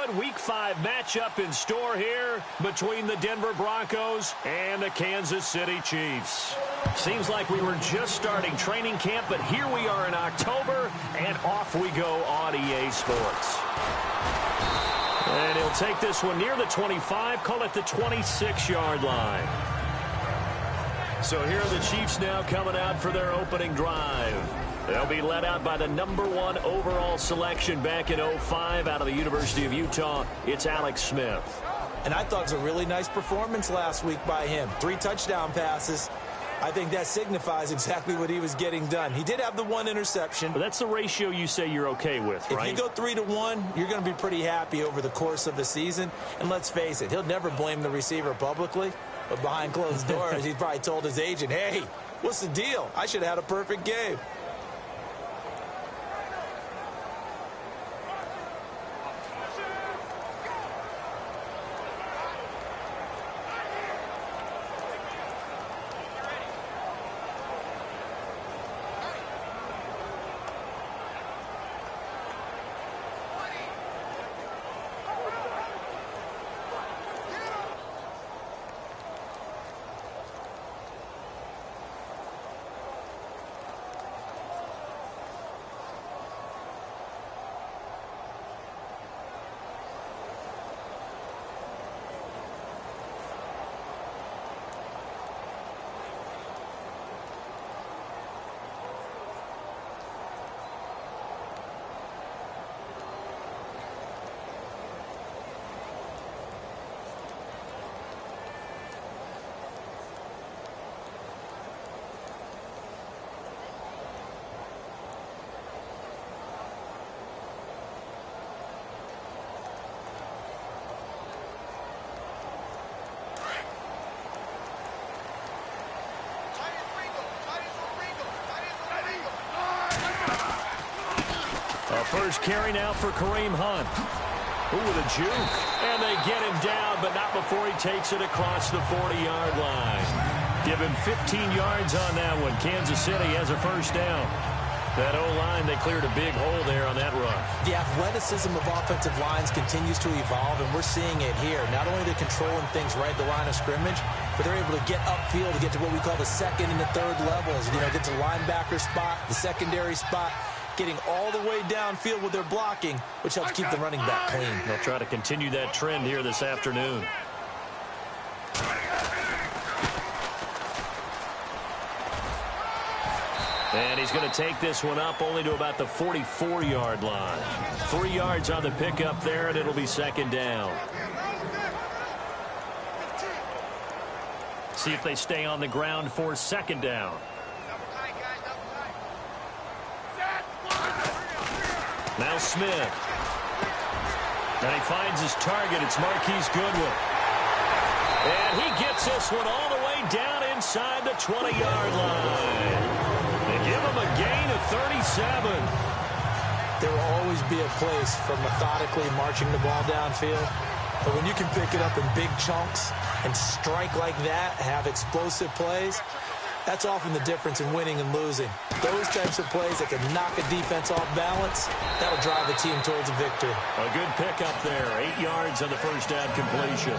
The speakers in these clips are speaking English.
good Week 5 matchup in store here between the Denver Broncos and the Kansas City Chiefs. Seems like we were just starting training camp, but here we are in October, and off we go on EA Sports. And he'll take this one near the 25, call it the 26-yard line. So here are the Chiefs now coming out for their opening drive. They'll be led out by the #1 overall selection back in 2005 out of the University of Utah. It's Alex Smith. And I thought it was a really nice performance last week by him. 3 touchdown passes. I think that signifies exactly what he was getting done. He did have the 1 interception. But that's the ratio you say you're okay with, right? If you go 3-1, you're going to be pretty happy over the course of the season. And let's face it, he'll never blame the receiver publicly. But behind closed doors, he probably told his agent, hey, what's the deal? I should have had a perfect game. First carry now for Kareem Hunt. Ooh, with a juke. And they get him down, but not before he takes it across the 40-yard line. Give him 15 yards on that one. Kansas City has a first down. That O-line, they cleared a big hole there on that run. The athleticism of offensive lines continues to evolve, and we're seeing it here. Not only are they controlling things right at the line of scrimmage, but they're able to get upfield to get to what we call the second and the third levels. You know, get to linebacker spot, the secondary spot, getting all the way downfield with their blocking, which helps keep the running back clean. They'll try to continue that trend here this afternoon. And he's going to take this one up only to about the 44-yard line. 3 yards on the pickup there, and it'll be second down. See if they stay on the ground for second down. Now Smith. And he finds his target. It's Marquise Goodwin. And he gets this one all the way down inside the 20-yard line. They give him a gain of 37. There will always be a place for methodically marching the ball downfield. But when you can pick it up in big chunks and strike like that, have explosive plays, that's often the difference in winning and losing. Those types of plays that can knock a defense off balance, that'll drive a team towards a victory. A good pickup there. 8 yards on the first down completion.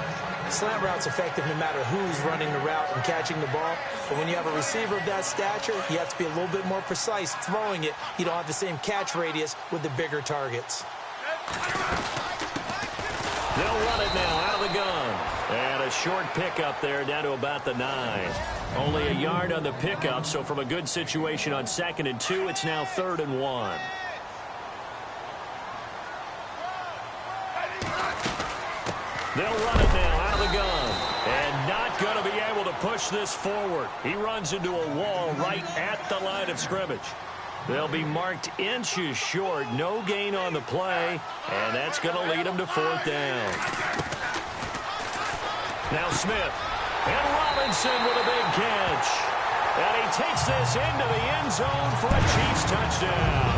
Slant route's effective no matter who's running the route and catching the ball. But when you have a receiver of that stature, you have to be a little bit more precise throwing it. You don't have the same catch radius with the bigger targets. They'll run it now out of the gun. And a short pickup there down to about the 9. Only a yard on the pickup, so from a good situation on 2nd and 2, it's now 3rd and 1. They'll run it now out of the gun. And not going to be able to push this forward. He runs into a wall right at the line of scrimmage. They'll be marked inches short. No gain on the play. And that's going to lead them to 4th down. Now Smith. And Robinson with a big catch. And he takes this into the end zone for a Chiefs touchdown.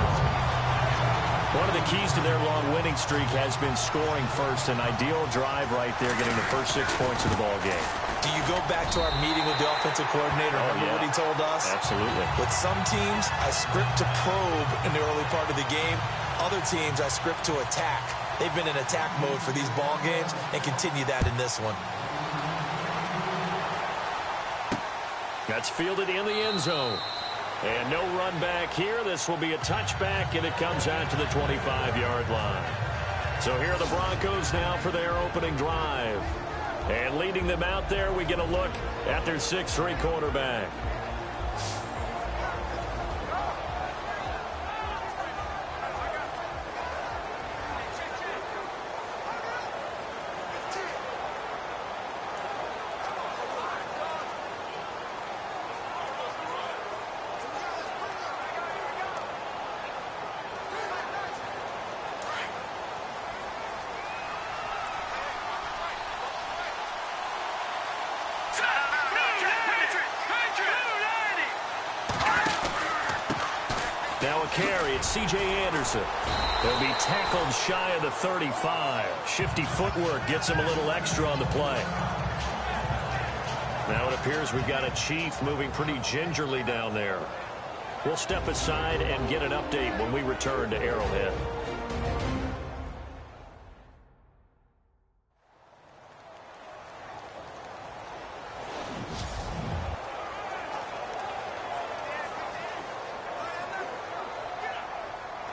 One of the keys to their long winning streak has been scoring first. An ideal drive right there, getting the first 6 points of the ball game. Do you go back to our meeting with the offensive coordinator? Remember what he told us? Absolutely. With some teams, I script to probe in the early part of the game. Other teams, I script to attack. They've been in attack mode for these ball games and continue that in this one. That's fielded in the end zone. And no run back here. This will be a touchback, and it comes out to the 25-yard line. So here are the Broncos now for their opening drive. And leading them out there, we get a look at their 6'3" quarterback. Now a carry, it's C.J. Anderson. He'll be tackled shy of the 35. Shifty footwork gets him a little extra on the play. Now it appears we've got a Chief moving pretty gingerly down there. We'll step aside and get an update when we return to Arrowhead.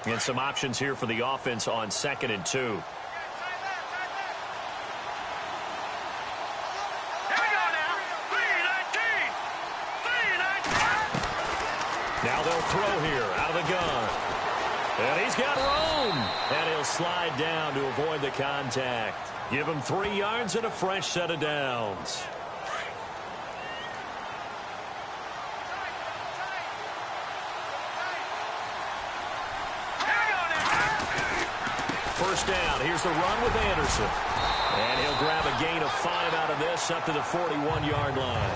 And some options here for the offense on 2nd and 2. Here we go now. 3-19. Now they'll throw here out of the gun. And he's got room. And he'll slide down to avoid the contact. Give him 3 yards and a fresh set of downs. First down. Here's the run with Anderson. And he'll grab a gain of 5 out of this up to the 41-yard line.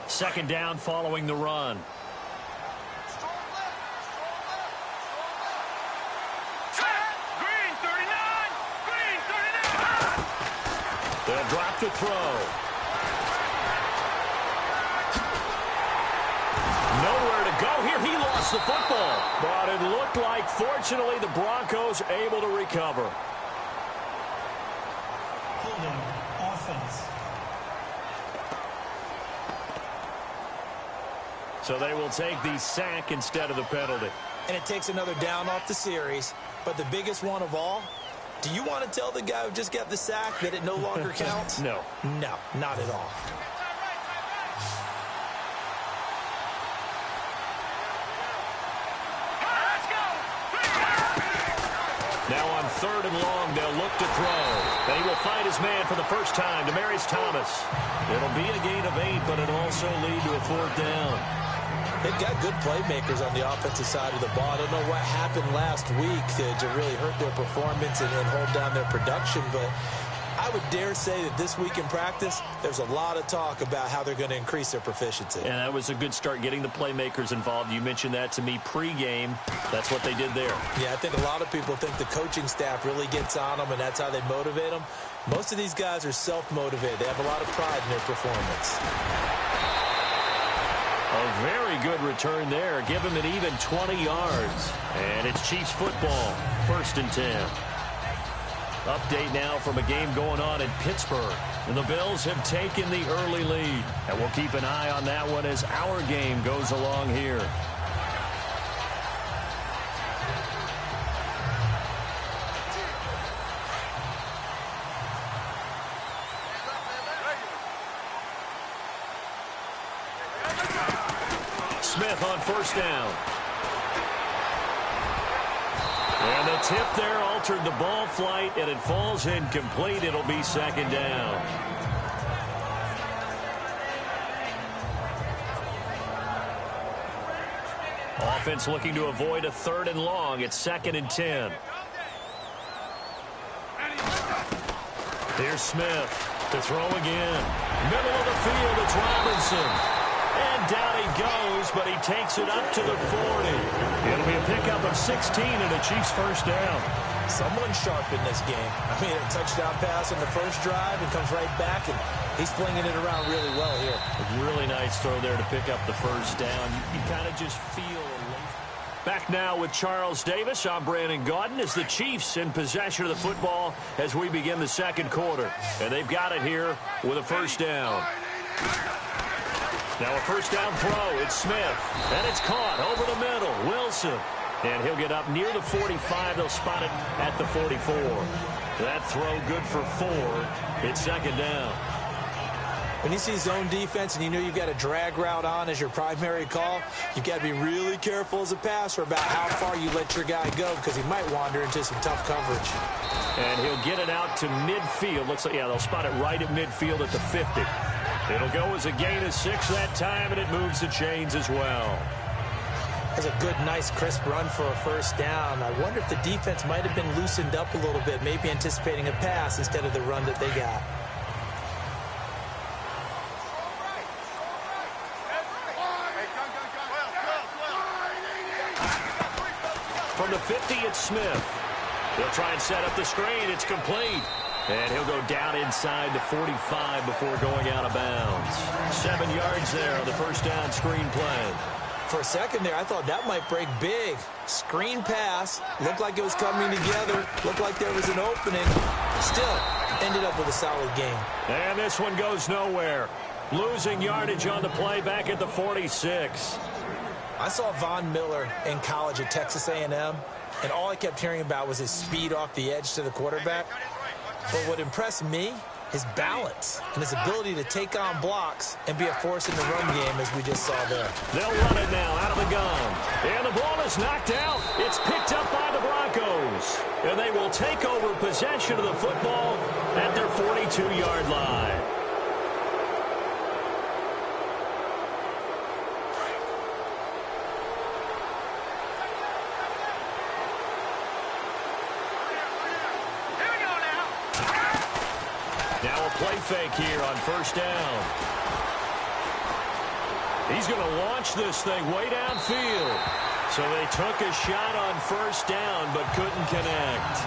Second down following the run. Green 39. Green 39. They'll drop the throw. Nowhere to go here. He lost the football. But it looked like, fortunately, the Broncos able to recover. Holding offense. So they will take the sack instead of the penalty. And it takes another down off the series. But the biggest one of all, do you want to tell the guy who just got the sack that it no longer counts? No. No, not at all. Let's go. Now on 3rd and long, they'll look to throw. And he will find his man for the first time, Demaryius Thomas. It'll be a gain of 8, but it'll also lead to a 4th down. They've got good playmakers on the offensive side of the ball. I don't know what happened last week to really hurt their performance and hold down their production, but I would dare say that this week in practice, there's a lot of talk about how they're going to increase their proficiency. And that was a good start, getting the playmakers involved. You mentioned that to me pregame. That's what they did there. Yeah, I think a lot of people think the coaching staff really gets on them, and that's how they motivate them. Most of these guys are self-motivated. They have a lot of pride in their performance. A very good return there. Give him an even 20 yards. And it's Chiefs football. 1st and 10. Update now from a game going on in Pittsburgh. And the Bills have taken the early lead. And we'll keep an eye on that one as our game goes along here. Smith on 1st down. And the tip there altered the ball flight, and it falls incomplete. It'll be second down. Offense looking to avoid a 3rd and long. It's 2nd and 10. Here's Smith to throw again. Middle of the field, it's Robinson. And down he goes, but he takes it up to the 40. It'll be a pickup of 16 and a Chiefs first down. Someone sharp in this game. I mean, a touchdown pass on the first drive and comes right back, and he's flinging it around really well here. A really nice throw there to pick up the first down. You kind of just feel a Back now with Charles Davis. I'm Brandon Gaudin as the Chiefs in possession of the football as we begin the second quarter. And they've got it here with a first down. Now a first down throw. It's Smith. And it's caught over the middle. Wilson. And he'll get up near the 45. They'll spot it at the 44. That throw good for 4. It's second down. When you see zone defense and you know you've got a drag route on as your primary call, you've got to be really careful as a passer about how far you let your guy go because he might wander into some tough coverage. And he'll get it out to midfield. Looks like, yeah, they'll spot it right at midfield at the 50. It'll go as a gain of 6 that time, and it moves the chains as well. That's a good, nice, crisp run for a first down. I wonder if the defense might have been loosened up a little bit, maybe anticipating a pass instead of the run that they got. From the 50, it's Smith. He'll try and set up the screen. It's complete. And he'll go down inside the 45 before going out of bounds. 7 yards there on the first down screen play. For a second there, I thought that might break big. Screen pass. Looked like it was coming together. Looked like there was an opening. Still, ended up with a solid game. And this one goes nowhere. Losing yardage on the play back at the 46. I saw Von Miller in college at Texas A&M, and all I kept hearing about was his speed off the edge to the quarterback. But what impressed me, his balance and his ability to take on blocks and be a force in the run game, as we just saw there. They'll run it now out of the gun. And the ball is knocked out. It's picked up by the Broncos. And they will take over possession of the football at their 42-yard line. Play fake here on first down. He's going to launch this thing way downfield. So they took a shot on first down but couldn't connect.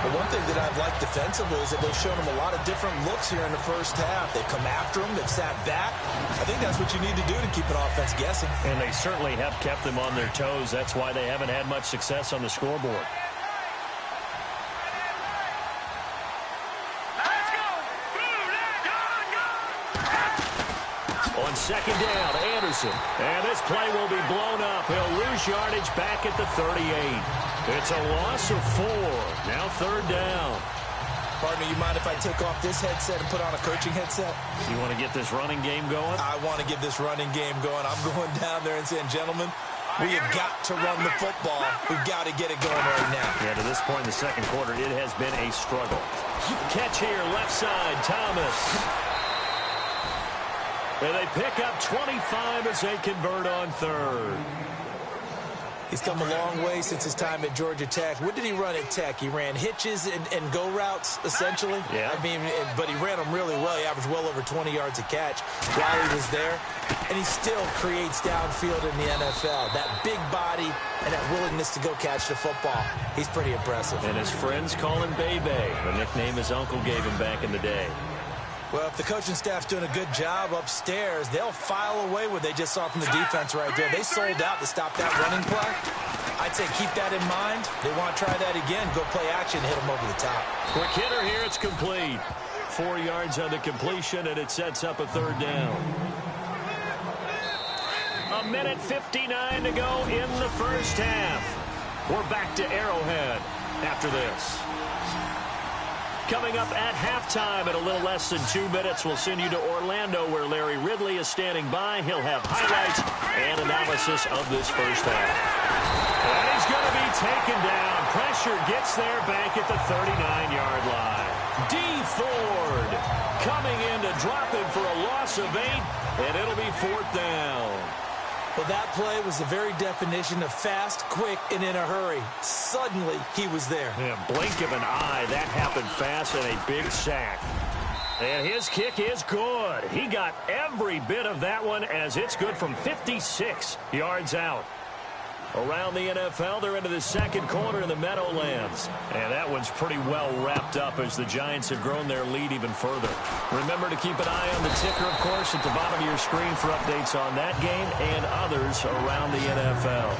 But one thing that I've liked defensively is that they've shown him a lot of different looks here in the first half. They've come after him. They've sat back. I think that's what you need to do to keep an offense guessing. And they certainly have kept them on their toes. That's why they haven't had much success on the scoreboard. On second down, Anderson. And this play will be blown up. He'll lose yardage back at the 38. It's a loss of 4. Now third down. Partner, you mind if I take off this headset and put on a coaching headset? You want to get this running game going? I want to get this running game going. I'm going down there and saying, gentlemen, we have got to run the football. We've got to get it going right now. Yeah, to this point in the second quarter, it has been a struggle. Catch here, left side, Thomas. And they pick up 25 as they convert on third. He's come a long way since his time at Georgia Tech. What did he run at Tech? He ran hitches and go routes, essentially. Yeah. I mean, but he ran them really well. He averaged well over 20 yards a catch while he was there. And he still creates downfield in the NFL. That big body and that willingness to go catch the football. He's pretty impressive. And his friends call him Bebe, the nickname his uncle gave him back in the day. Well, if the coaching staff's doing a good job upstairs, they'll file away what they just saw from the defense right there. They sold out to stop that running play. I'd say keep that in mind. They want to try that again. Go play action, hit them over the top. Quick hitter here. It's complete. 4 yards on the completion, and it sets up a third down. 1:59 to go in the first half. We're back to Arrowhead after this. Coming up at halftime in a little less than 2 minutes, we'll send you to Orlando where Larry Ridley is standing by. He'll have highlights and analysis of this first half. And he's going to be taken down. Pressure gets there back at the 39-yard line. D. Ford coming in to drop him for a loss of 8, and it'll be 4th down. Well, that play was the very definition of fast, quick, and in a hurry. Suddenly, he was there. Yeah, blink of an eye. That happened fast and a big sack. And his kick is good. He got every bit of that one as it's good from 56 yards out. Around the NFL, they're into the second quarter in the Meadowlands. And that one's pretty well wrapped up as the Giants have grown their lead even further. Remember to keep an eye on the ticker, of course, at the bottom of your screen for updates on that game and others around the NFL.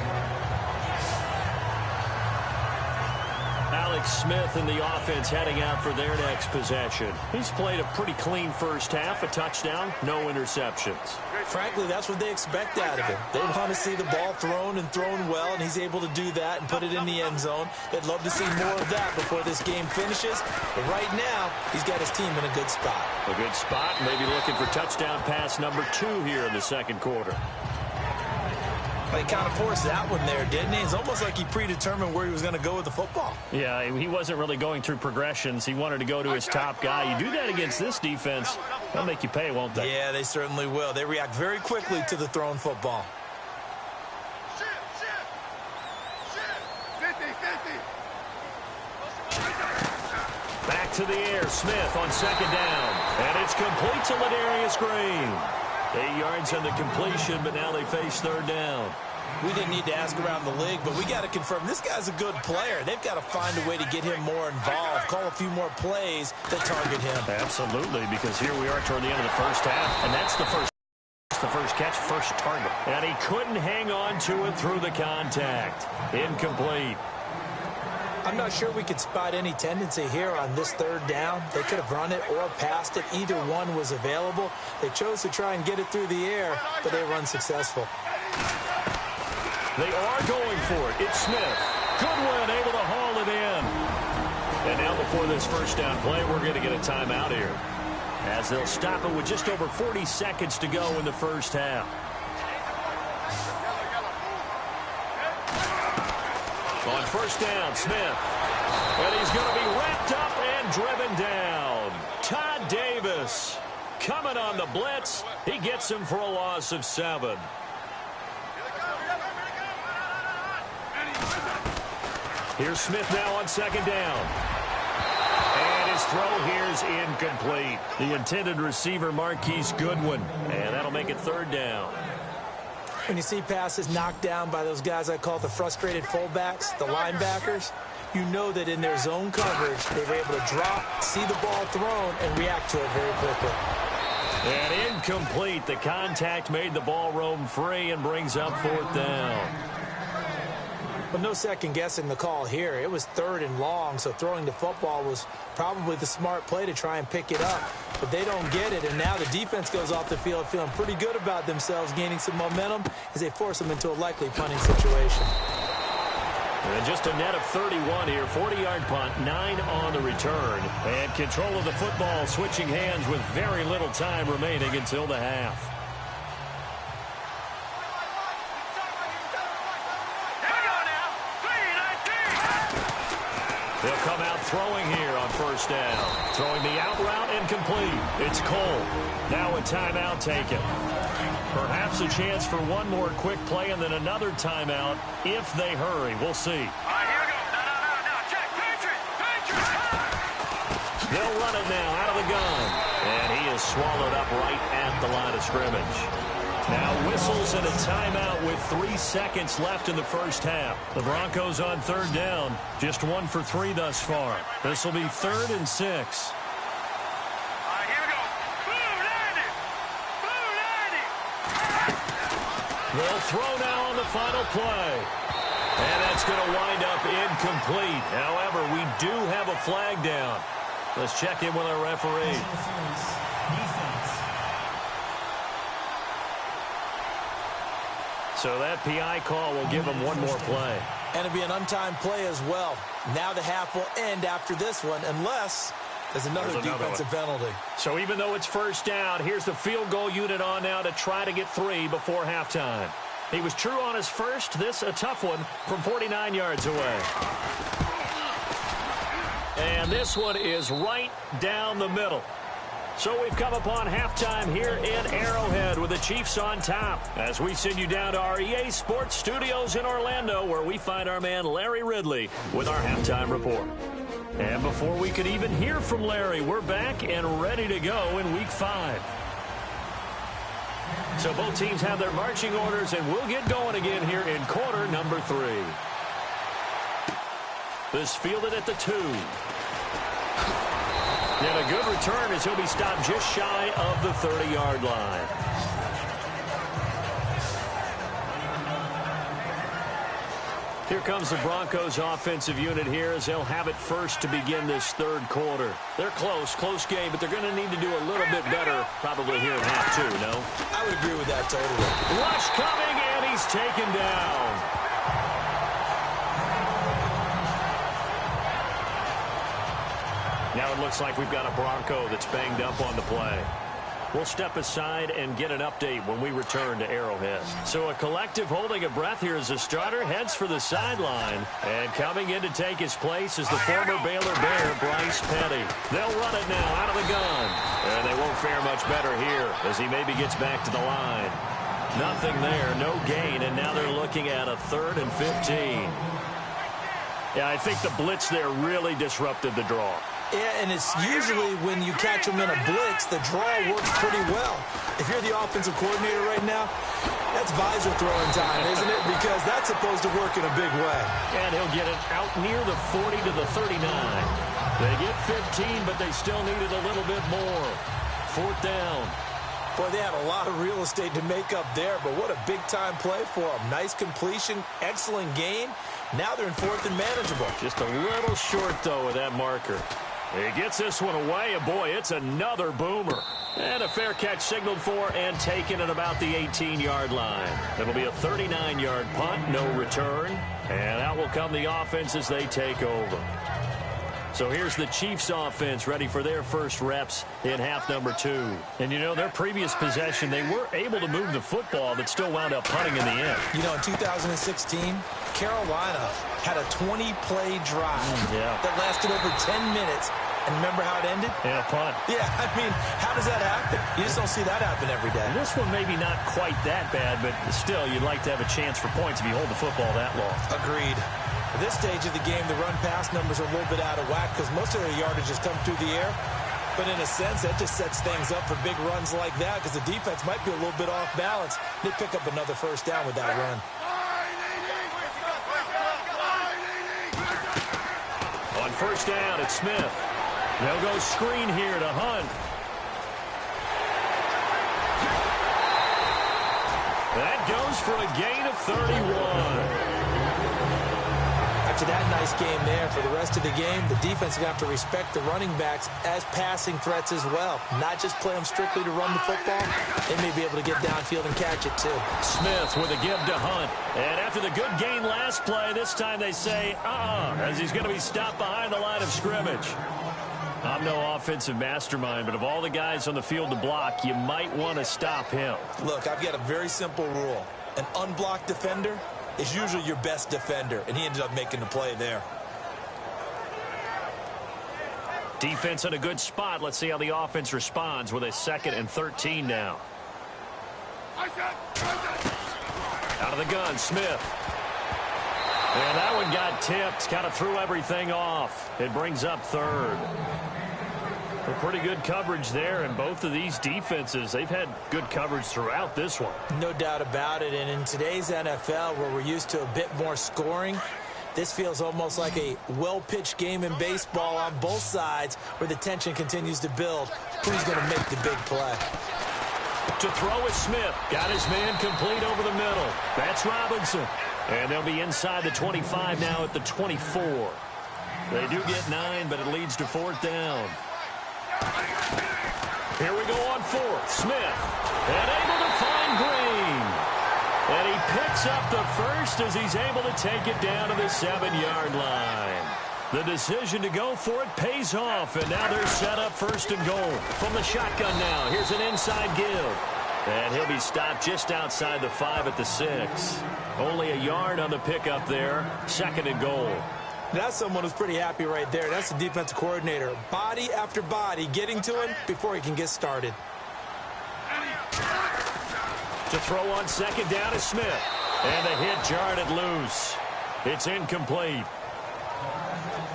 Alex Smith and the offense heading out for their next possession. He's played a pretty clean first half, a touchdown, no interceptions. Frankly, that's what they expect out of him. They want to see the ball thrown and thrown well, and he's able to do that and put it in the end zone. They'd love to see more of that before this game finishes. But right now, he's got his team in a good spot. A good spot, maybe looking for touchdown pass number 2 here in the second quarter. He kind of forced that one there, didn't he? It's almost like he predetermined where he was going to go with the football. Yeah, he wasn't really going through progressions. He wanted to go to his top guy. You do that against this defense, they'll make you pay, won't they? Yeah, they certainly will. They react very quickly to the thrown football. 50. Back to the air, Smith on second down. And it's complete to Ladarius Green. 8 yards on the completion, but now they face third down. We didn't need to ask around the league, but we got to confirm this guy's a good player. They've got to find a way to get him more involved, call a few more plays that target him. Absolutely, because here we are toward the end of the first half, and that's the first catch, first target. And he couldn't hang on to it through the contact. Incomplete. I'm not sure we could spot any tendency here on this third down. They could have run it or passed it. Either one was available. They chose to try and get it through the air, but they were unsuccessful. They are going for it. It's Smith. Goodwin able to haul it in. And now before this first down play, we're going to get a timeout here, as they'll stop it with just over 40 seconds to go in the first half. On first down, Smith. And he's going to be wrapped up and driven down. Todd Davis coming on the blitz. He gets him for a loss of 7. Here's Smith now on second down. And his throw here is incomplete. The intended receiver, Marquise Goodwin. And that'll make it third down. When you see passes knocked down by those guys I call the frustrated fullbacks, the linebackers, you know that in their zone coverage, they were able to drop, see the ball thrown, and react to it very quickly. And incomplete. The contact made the ball roam free and brings up fourth down. But no second guessing the call here. It was third and long, so throwing the football was probably the smart play to try and pick it up. But they don't get it, and now the defense goes off the field feeling pretty good about themselves, gaining some momentum as they force them into a likely punting situation. And just a net of 31 here, 40-yard punt, 9 on the return. And control of the football switching hands with very little time remaining until the half. They'll come out throwing here on first down. Throwing the out route incomplete. It's Cole. Now a timeout taken. Perhaps a chance for one more quick play and then another timeout if they hurry. We'll see. All right, here we go. No. Check. Patriot. They'll run it now out of the gun. And he is swallowed up right at the line of scrimmage. Now whistles and a timeout with 3 seconds left in the first half. The Broncos on third down. Just 1 for 3 thus far. This will be 3rd and 6. All right, here we go. Blue 90. They'll throw now on the final play. And that's going to wind up incomplete. However, we do have a flag down. Let's check in with our referee. So that PI call will give him one more play. And it'll be an untimed play as well. Now the half will end after this one unless there's another defensive penalty. So even though it's first down, here's the field goal unit on now to try to get 3 before halftime. He was true on his first. This a tough one from 49 yards away. And this one is right down the middle. So we've come upon halftime here in Arrowhead with the Chiefs on top as we send you down to our EA Sports Studios in Orlando where we find our man Larry Ridley with our halftime report. And before we could even hear from Larry, we're back and ready to go in Week 5. So both teams have their marching orders, and we'll get going again here in quarter number 3. This fielded at the 2. And a good return as he'll be stopped just shy of the 30-yard line. Here comes the Broncos offensive unit here as they'll have it first to begin this third quarter. They're close game, but they're going to need to do a little bit better probably here in half 2, no? I would agree with that totally. Rush coming, and he's taken down. Now it looks like we've got a Bronco that's banged up on the play. We'll step aside and get an update when we return to Arrowhead. So a collective holding of breath here as the starter heads for the sideline. And coming in to take his place is the former Baylor Bear, Bryce Petty. They'll run it now out of the gun. And they won't fare much better here as he maybe gets back to the line. Nothing there, no gain, and now they're looking at a 3rd and 15. Yeah, I think the blitz there really disrupted the draw. Yeah, and it's usually when you catch them in a blitz, the draw works pretty well. If you're the offensive coordinator right now, that's visor throwing time, isn't it? Because that's supposed to work in a big way. And he'll get it out near the 40 to the 39. They get 15, but they still needed a little bit more. 4th down. Boy, they had a lot of real estate to make up there, but what a big-time play for them. Nice completion, excellent gain. Now they're in 4th and manageable. Just a little short, though, with that marker. He gets this one away, and boy, it's another boomer. And a fair catch signaled for and taken at about the 18-yard line. It'll be a 39-yard punt, no return. And out will come the offense as they take over. So here's the Chiefs offense ready for their first reps in half number 2. And, you know, their previous possession, they were able to move the football but still wound up punting in the end. You know, in 2016, Carolina had a 20-play drive that lasted over 10 minutes. And remember how it ended? Yeah, a punt. Yeah, I mean, how does that happen? You just don't see that happen every day. This one maybe not quite that bad, but still, you'd like to have a chance for points if you hold the football that long. Agreed. At this stage of the game, the run-pass numbers are a little bit out of whack because most of their yardage has come through the air. But in a sense, that just sets things up for big runs like that because the defense might be a little bit off balance. They pick up another 1st down with that run. On 1st down, it's Smith. They'll go screen here to Hunt. That goes for a gain of 31. After that nice game there, for the rest of the game, the defense is going to have to respect the running backs as passing threats as well. Not just play them strictly to run the football. They may be able to get downfield and catch it, too. Smith with a give to Hunt. And after the good gain last play, this time they say, as he's going to be stopped behind the line of scrimmage. I'm no offensive mastermind, but of all the guys on the field to block, you might want to stop him. Look, I've got a very simple rule. An unblocked defender is usually your best defender, and he ended up making the play there. Defense in a good spot. Let's see how the offense responds with a 2nd and 13 now. Out of the gun, Smith. And that one got tipped, kind of threw everything off. It brings up 3rd. A pretty good coverage there, and both of these defenses, they've had good coverage throughout this one. No doubt about it, and in today's NFL, where we're used to a bit more scoring, this feels almost like a well-pitched game in baseball on both sides, where the tension continues to build. Who's going to make the big play? To throw is Smith. Got his man complete over the middle. That's Robinson. And they'll be inside the 25 now at the 24. They do get 9, but it leads to 4th down. Here we go on 4th. Smith. And able to find Green. And he picks up the first as he's able to take it down to the 7-yard line. The decision to go for it pays off, and now they're set up 1st and goal. From the shotgun now, here's an inside give. And he'll be stopped just outside the 5 at the 6. Only a yard on the pickup there. 2nd and goal. That's someone who's pretty happy right there. That's the defensive coordinator. Body after body getting to him before he can get started. To throw on 2nd down is Smith. And the hit jarred it loose. It's incomplete.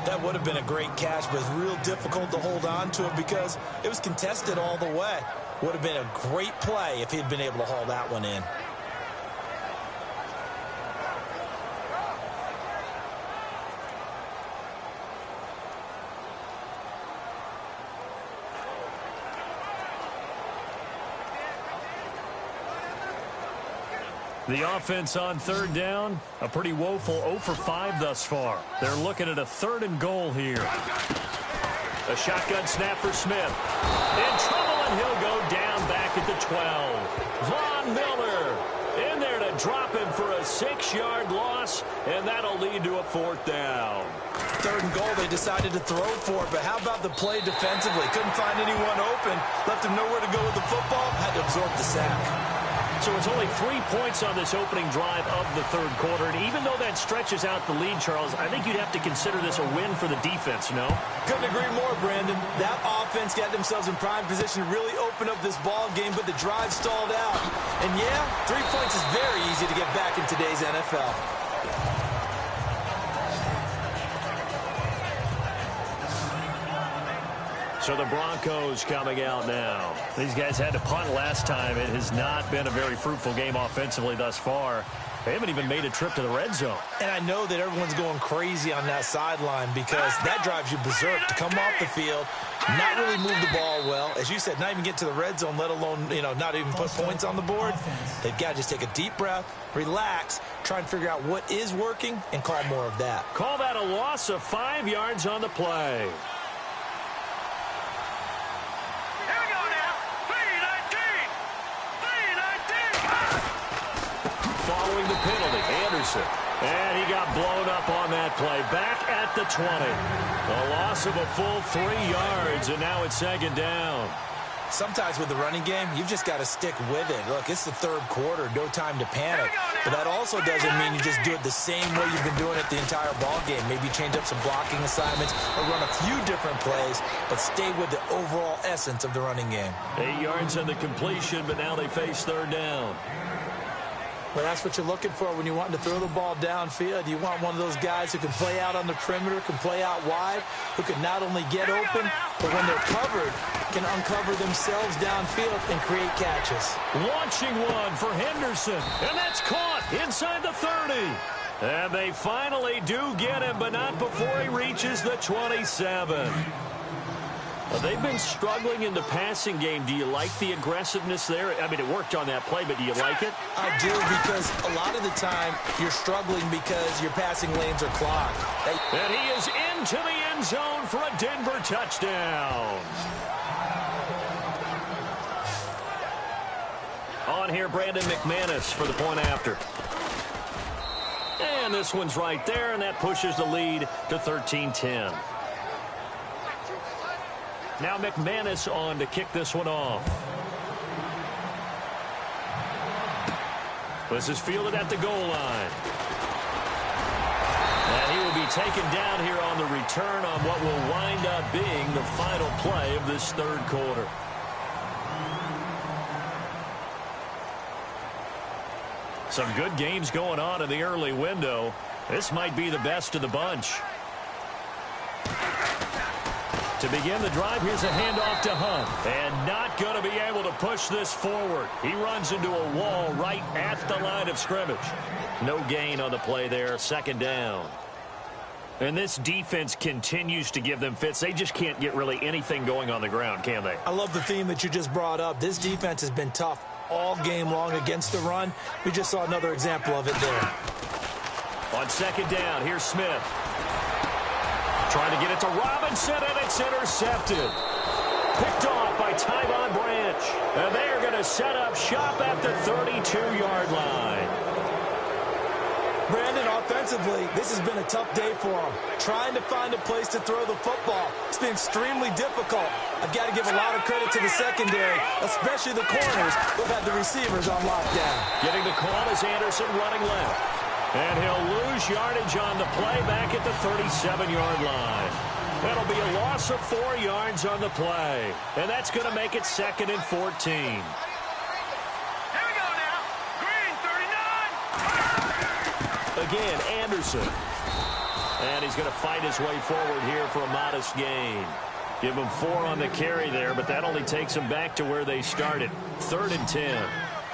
That would have been a great catch, but it's real difficult to hold on to it because it was contested all the way. Would have been a great play if he'd been able to haul that one in. The offense on 3rd down, a pretty woeful 0 for 5 thus far. They're looking at a 3rd and goal here. A shotgun snap for Smith. In trouble, and he'll go down back at the 12. Von Miller in there to drop him for a 6-yard loss, and that'll lead to a 4th down. 3rd and goal, they decided to throw for it, but how about the play defensively? Couldn't find anyone open, left him nowhere to go with the football, had to absorb the sack. So it's only 3 points on this opening drive of the 3rd quarter. And even though that stretches out the lead, Charles, I think you'd have to consider this a win for the defense, no? Couldn't agree more, Brandon. That offense got themselves in prime position to really open up this ball game, but the drive stalled out. And yeah, 3 points is very easy to get back in today's NFL. So the Broncos coming out now. These guys had to punt last time. It has not been a very fruitful game offensively thus far. They haven't even made a trip to the red zone. And I know that everyone's going crazy on that sideline because that drives you berserk to come off the field, not really move the ball well. As you said, not even get to the red zone, let alone, not even put points on the board. They've got to just take a deep breath, relax, try and figure out what is working, and call more of that. Call that a loss of 5 yards on the play. Following the penalty, Anderson. And he got blown up on that play. Back at the 20. A loss of a full 3 yards, and now it's 2nd down. Sometimes with the running game, you've just got to stick with it. Look, it's the 3rd quarter, no time to panic. But that also doesn't mean you just do it the same way you've been doing it the entire ball game. Maybe change up some blocking assignments or run a few different plays, but stay with the overall essence of the running game. 8 yards on the completion, but now they face 3rd down. Well, that's what you're looking for when you want to throw the ball downfield. You want one of those guys who can play out on the perimeter, can play out wide, who can not only get open, but when they're covered, can uncover themselves downfield and create catches. Launching one for Henderson, and that's caught inside the 30. And they finally do get him, but not before he reaches the 27. They've been struggling in the passing game. Do you like the aggressiveness there? I mean, it worked on that play, but do you like it? I do, because a lot of the time you're struggling because your passing lanes are clogged. And he is into the end zone for a Denver touchdown. On here, Brandon McManus for the point after. And this one's right there, and that pushes the lead to 13-10. Now McManus on to kick this one off. This is fielded at the goal line. And he will be taken down here on the return on what will wind up being the final play of this 3rd quarter. Some good games going on in the early window. This might be the best of the bunch. To begin the drive, here's a handoff to Hunt. And not going to be able to push this forward. He runs into a wall right at the line of scrimmage. No gain on the play there, 2nd down. And this defense continues to give them fits. They just can't get really anything going on the ground, can they? I love the theme that you just brought up. This defense has been tough all game long against the run. We just saw another example of it there. On 2nd down, here's Smith. Trying to get it to Robinson, and it's intercepted. Picked off by Tyvon Branch. And they are going to set up shop at the 32-yard line. Brandon, offensively, this has been a tough day for him. Trying to find a place to throw the football. It's been extremely difficult. I've got to give a lot of credit to the secondary, especially the corners who've had the receivers on lockdown. Getting the call is Anderson running left. And he'll lose yardage on the play back at the 37-yard line. That'll be a loss of 4 yards on the play. And that's going to make it 2nd and 14. Again, Anderson. And he's going to fight his way forward here for a modest gain. Give him 4 on the carry there, but that only takes him back to where they started. 3rd and 10.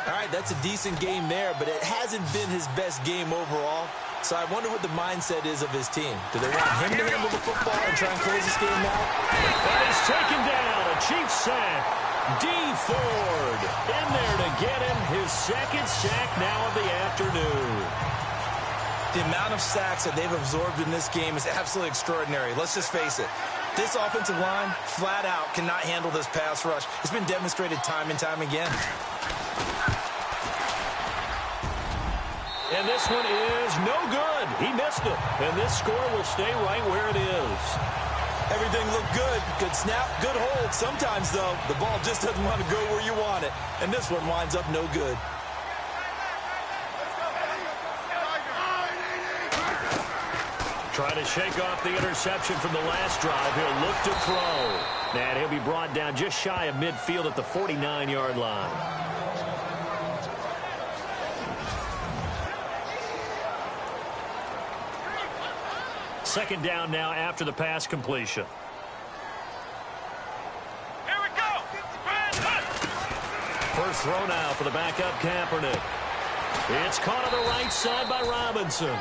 All right, that's a decent game there, but it hasn't been his best game overall. So I wonder what the mindset is of his team. Do they want him to handle the football and try and close this game out? And he's taken down. A Chiefs sack. D. Ford in there to get him his 2nd sack now of the afternoon. The amount of sacks that they've absorbed in this game is absolutely extraordinary. Let's just face it. This offensive line, flat out, cannot handle this pass rush. It's been demonstrated time and time again. And this one is no good. He missed it. And this score will stay right where it is. Everything looked good. Good snap, good hold. Sometimes, though, the ball just doesn't want to go where you want it. And this one winds up no good. Trying to shake off the interception from the last drive. He'll look to throw. And he'll be brought down just shy of midfield at the 49-yard line. Second down now after the pass completion. Here we go. First throw now for the backup Kaepernick. It's caught on the right side by Robinson.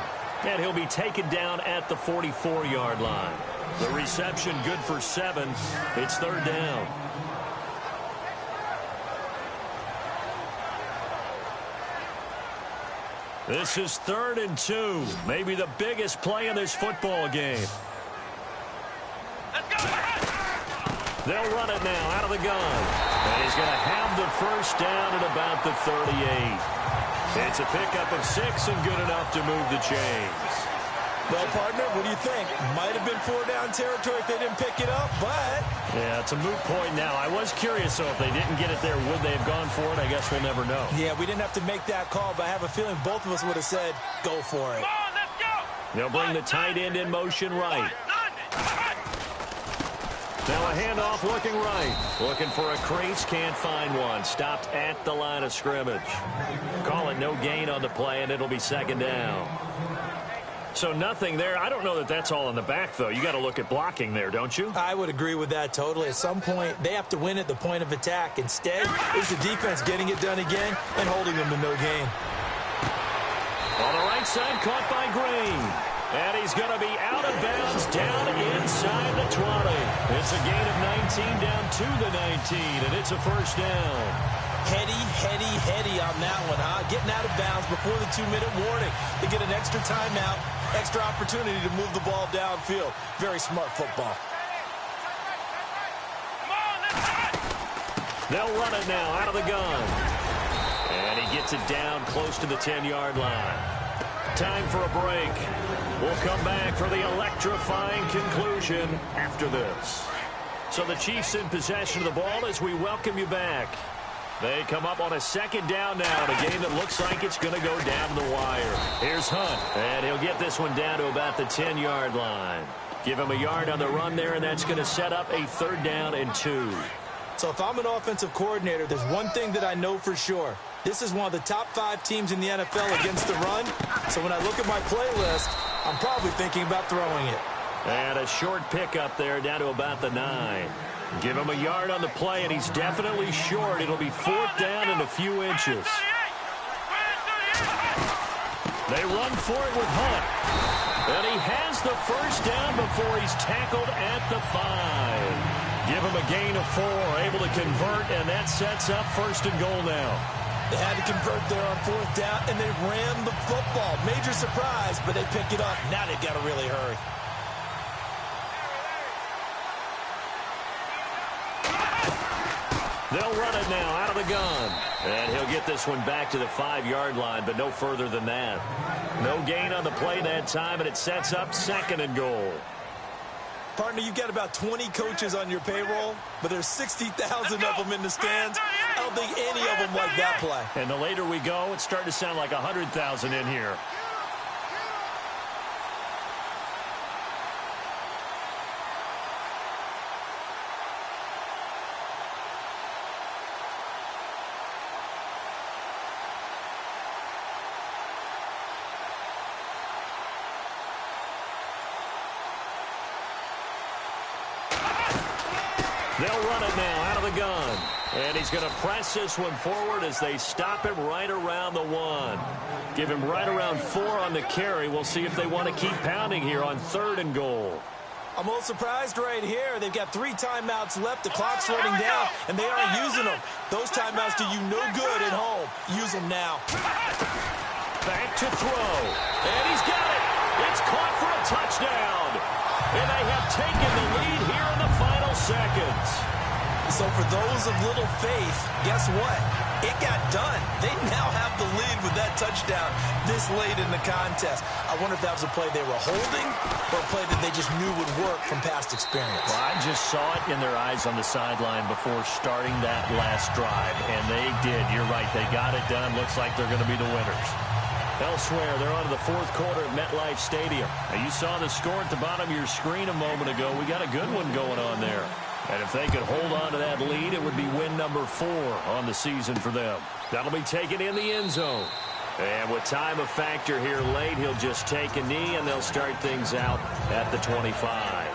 And he'll be taken down at the 44-yard line. The reception good for 7. It's 3rd down. This is 3rd and 2. Maybe the biggest play in this football game. Let's go. They'll run it now out of the gun. And he's going to have the first down at about the 38. It's a pickup of 6 and good enough to move the chains. Well, partner, what do you think? Might have been 4-down territory if they didn't pick it up, but... Yeah, it's a moot point now. I was curious, so if they didn't get it there, would they have gone for it? I guess we'll never know. Yeah, we didn't have to make that call, but I have a feeling both of us would have said, go for it. Come on, let's go. They'll bring the tight end in motion right. Now a handoff looking right. Looking for a crease, can't find one. Stopped at the line of scrimmage. Call it no gain on the play, and it'll be 2nd down. So nothing there. I don't know that that's all in the back, though. You got to look at blocking there, don't you? I would agree with that totally. At some point, they have to win at the point of attack. Instead, it's the defense getting it done again and holding them to no gain. On the right side, caught by Green. And he's going to be out of bounds down inside the 20. It's a gain of 19 down to the 19, and it's a first down. Heady on that one, huh? Getting out of bounds before the 2-minute warning. They get an extra timeout, extra opportunity to move the ball downfield. Very smart football. They'll run it now out of the gun. And he gets it down close to the 10-yard line. Time for a break. We'll come back for the electrifying conclusion after this. So the Chiefs in possession of the ball as we welcome you back. They come up on a 2nd down now in a game that looks like it's going to go down the wire. Here's Hunt, and he'll get this one down to about the 10-yard line. Give him a yard on the run there, and that's going to set up a 3rd down and 2. So if I'm an offensive coordinator, there's one thing that I know for sure. This is one of the top 5 teams in the NFL against the run. So when I look at my playlist, I'm probably thinking about throwing it. And a short pickup there down to about the 9. Give him a yard on the play, and he's definitely short. It'll be 4th down and a few inches. They run for it with Hunt. And he has the first down before he's tackled at the 5. Give him a gain of 4, able to convert, and that sets up 1st and goal now. They had to convert there on 4th down, and they ran the football. Major surprise, but they pick it up. Now they've got to really hurry. They'll run it now out of the gun. And he'll get this one back to the 5-yard line, but no further than that. No gain on the play that time, and it sets up 2nd and goal. Partner, you've got about 20 coaches on your payroll, but there's 60,000 of them in the stands. I don't think any of them like that play. And the later we go, it's starting to sound like 100,000 in here. They'll run it now out of the gun. And he's going to press this one forward as they stop him right around the 1. Give him right around 4 on the carry. We'll see if they want to keep pounding here on 3rd and goal. I'm a little surprised right here. They've got 3 timeouts left. The clock's running down, and they aren't using them. Those timeouts do you no good at home. Use them now. Back to throw. And he's got it. It's caught for a touchdown. And they have taken the lead here in the final seconds. So for those of little faith, guess what? It got done. They now have the lead with that touchdown this late in the contest. I wonder if that was a play they were holding or a play that they just knew would work from past experience. Well, I just saw it in their eyes on the sideline before starting that last drive, and they did. You're right. They got it done. Looks like they're going to be the winners. Elsewhere, they're on to the 4th quarter at MetLife Stadium. Now, you saw the score at the bottom of your screen a moment ago. We got a good one going on there. And if they could hold on to that lead, it would be win number 4 on the season for them. That'll be taken in the end zone. And with time a factor here late, he'll just take a knee, and they'll start things out at the 25.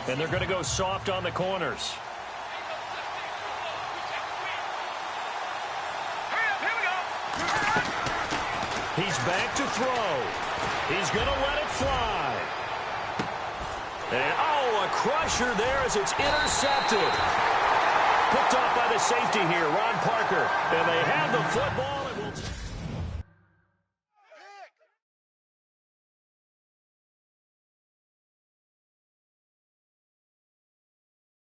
And they're going to go soft on the corners. He's back to throw. He's going to let it fly. And, oh, a crusher there as it's intercepted. Picked off by the safety here, Ron Parker. And they have the football.